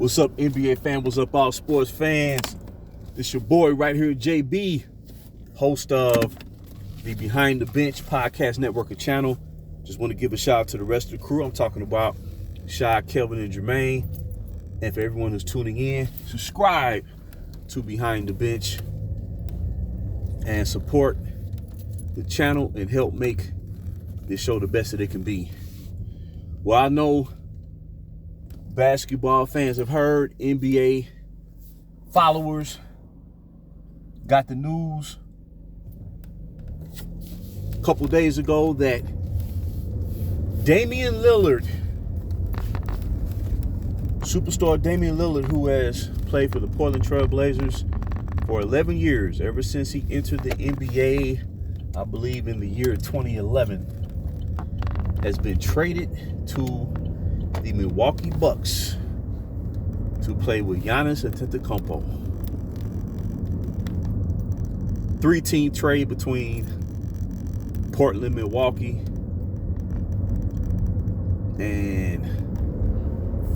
What's up, NBA fan? What's up, all sports fans? This your boy right here, JB, host of the Behind the Bench Podcast Network and channel. Just want to give a shout out to the rest of the crew. I'm talking about Shy, Kelvin, and Jermaine. And for everyone who's tuning in, subscribe to Behind the Bench and support the channel and help make this show the best that it can be. Well, I know basketball fans have heard, NBA followers got the news a couple days ago that Damian Lillard, superstar Damian Lillard, who has played for the Portland Trail Blazers for 11 years, ever since he entered the NBA, I believe in the year 2011, has been traded to the Milwaukee Bucks to play with Giannis Antetokounmpo. 3-team trade between Portland, Milwaukee, and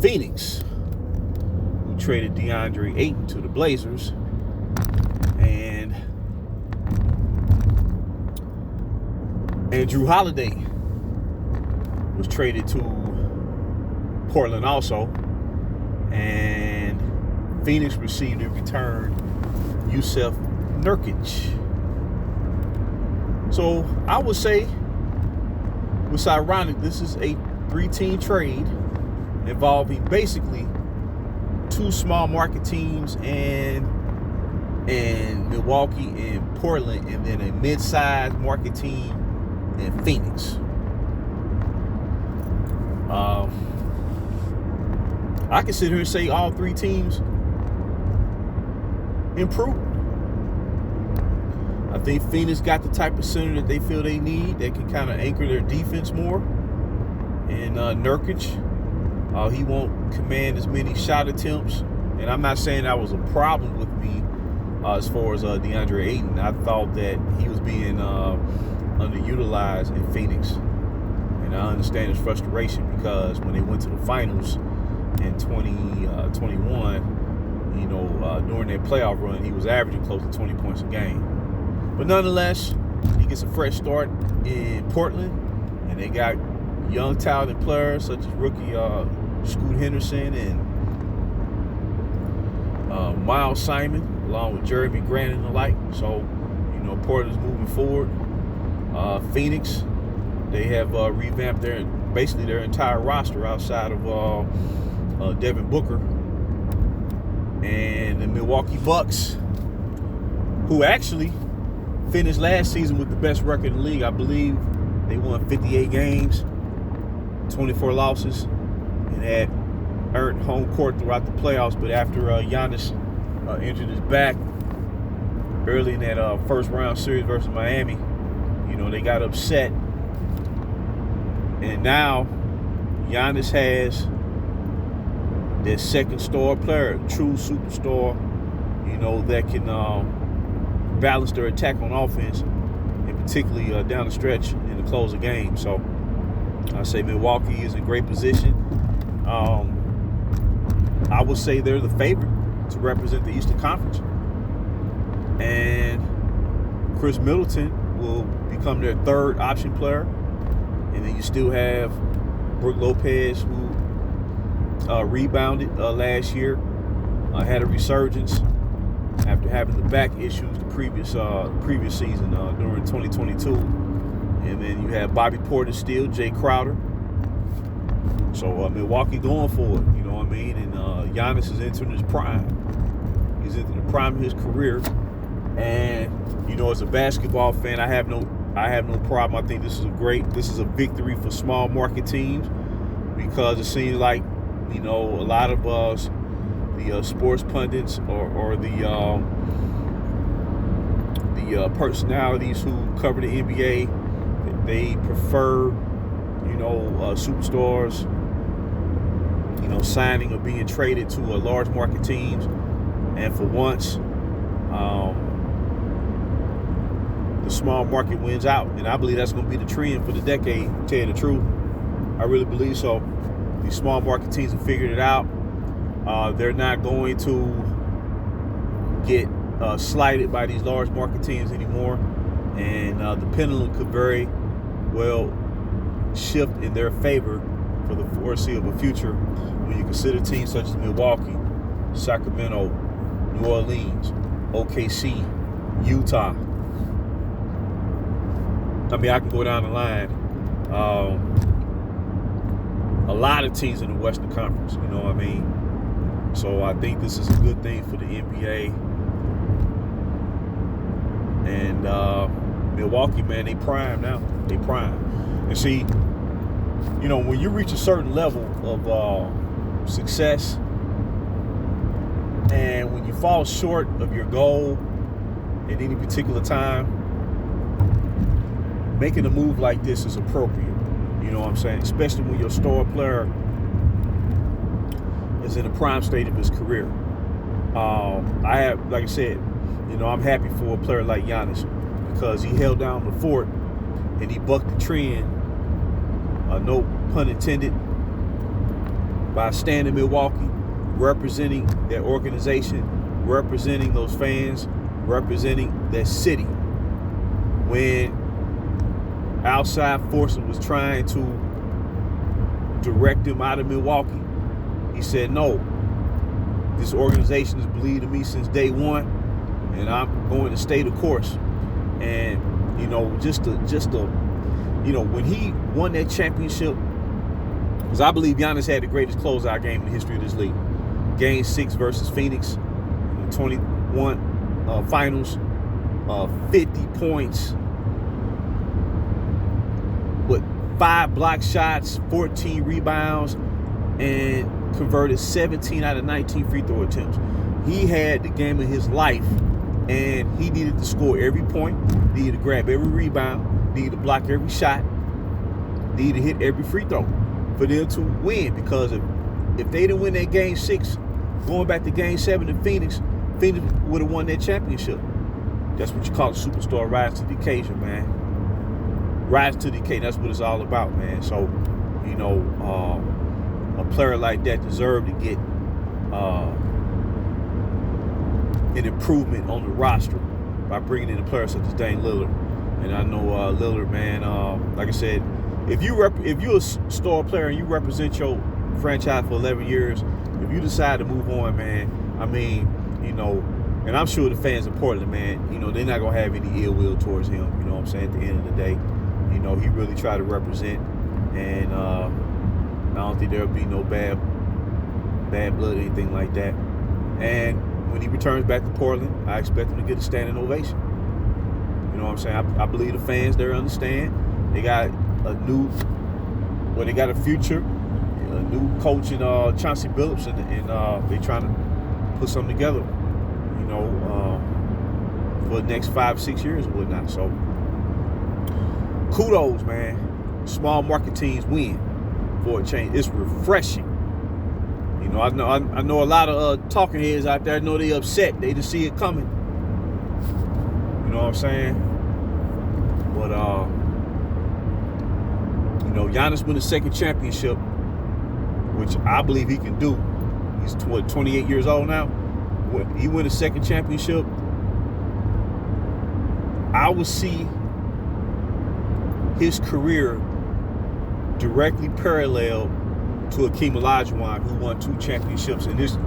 Phoenix, who traded DeAndre Ayton to the Blazers, and Drew Holiday was traded to Portland also, and Phoenix received in return Yusuf Nurkic. So I would say it's ironic. This is a 3-team trade involving basically two small market teams and Milwaukee and Portland, and then a mid-sized market team in Phoenix. I can sit here and say all three teams improved. I think Phoenix got the type of center that they feel they need that can kind of anchor their defense more. And Nurkic, he won't command as many shot attempts. And I'm not saying that was a problem with me as far as DeAndre Ayton. I thought that he was being underutilized in Phoenix. And I understand his frustration because when they went to the finals in 2021, during their playoff run, he was averaging close to 20 points a game. But nonetheless, he gets a fresh start in Portland, and they got young, talented players such as rookie Scoot Henderson and Miles Simon, along with Jeremy Grant and the like. So, Portland's moving forward. Phoenix, they have revamped their entire roster outside of Devin Booker. And the Milwaukee Bucks, who actually finished last season with the best record in the league. I believe they won 58 games, 24 losses, and had earned home court throughout the playoffs. But after Giannis injured his back early in that first round series versus Miami, they got upset. And now Giannis has their second star player, true superstar, that can balance their attack on offense, and particularly down the stretch in the close of games. So I say Milwaukee is in great position. I would say they're the favorite to represent the Eastern Conference. And Chris Middleton will become their third option player. And then you still have Brook Lopez, who rebounded last year, had a resurgence after having the back issues the previous season during 2022. And then you have Bobby Portis still, Jay Crowder. So Milwaukee going for it, you know what I mean? And Giannis is entering his prime. He's entering the prime of his career. And as a basketball fan, I have no problem. I think this is a victory for small market teams, because it seems like a lot of us, the sports pundits or the personalities who cover the NBA, they prefer superstars signing or being traded to large market teams. And for once, the small market wins out, and I believe that's going to be the trend for the decade, to tell you the truth. I really believe so. These small market teams have figured it out. They're not going to get slighted by these large market teams anymore, and the pendulum could very well shift in their favor for the foreseeable future when you consider teams such as Milwaukee, Sacramento, New Orleans, OKC, Utah. I mean, I can go down the line. A lot of teams in the Western Conference, you know what I mean? So I think this is a good thing for the NBA. And Milwaukee, man, they prime now. They prime. And see, you know, when you reach a certain level of success, and when you fall short of your goal at any particular time, making a move like this is appropriate. You know what I'm saying? Especially when your star player is in the prime state of his career. I have, like I said, you know, I'm happy for a player like Giannis because he held down the fort and he bucked the trend, no pun intended, by staying in Milwaukee, representing that organization, representing those fans, representing that city. When outside forces was trying to direct him out of Milwaukee, he said, no, this organization has believed in me since day one, and I'm going to stay the course. And, you know, just you know, when he won that championship, because I believe Giannis had the greatest closeout game in the history of this league. Game 6 versus Phoenix in the 21 finals, 50 points, with 5 block shots, 14 rebounds, and converted 17 out of 19 free throw attempts. He had the game of his life, and he needed to score every point, needed to grab every rebound, needed to block every shot, needed to hit every free throw for them to win. Because if they didn't win that game 6, going back to game 7 in Phoenix would have won that championship. That's what you call a superstar rise to the occasion, man. Rise to the occasion, that's what it's all about, man. So, you know, a player like that deserved to get an improvement on the roster by bringing in a player such as Damian Lillard. And I know Lillard, man, like I said, if you're a star player and you represent your franchise for 11 years, if you decide to move on, man, I mean, you know, and I'm sure the fans in Portland, man, you know, they're not going to have any ill will towards him, you know what I'm saying, at the end of the day. You know, he really tried to represent, and I don't think there'll be no bad blood or anything like that. And when he returns back to Portland, I expect him to get a standing ovation. You know what I'm saying? I believe the fans there understand. They got they got a future, a new coach in Chauncey Billups, and they're trying to put something together, you know, for the next 5-6 years or whatnot. So kudos, man. Small market teams win for a change. It's refreshing. You know, I know a lot of talking heads out there. I know they upset. They just see it coming. You know what I'm saying? But you know, Giannis won the second championship, which I believe he can do. He's 28 years old now. When he win the second championship, I will see his career directly parallel to Hakeem Olajuwon, who won 2 championships in his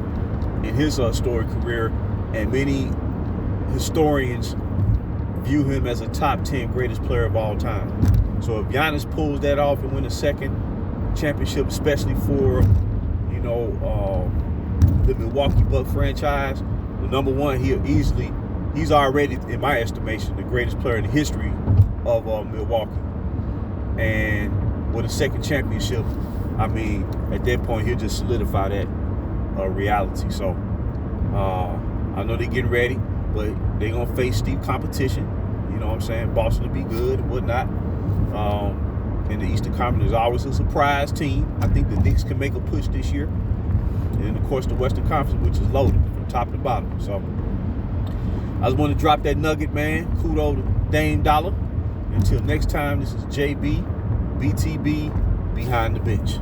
storied career, and many historians view him as a top 10 greatest player of all time. So if Giannis pulls that off and win a second championship, especially for, you know, the Milwaukee Bucks franchise, the number one, he's already, in my estimation, the greatest player in the history of Milwaukee. And with a second championship, I mean, at that point, he'll just solidify that reality. So I know they're getting ready, but they're going to face steep competition. You know what I'm saying? Boston will be good and whatnot. In the Eastern Conference, there's always a surprise team. I think the Knicks can make a push this year. And, of course, the Western Conference, which is loaded from top to bottom. So I just want to drop that nugget, man. Kudos to Dame Dolla. Until next time, this is JB, BTB, Behind the Bench.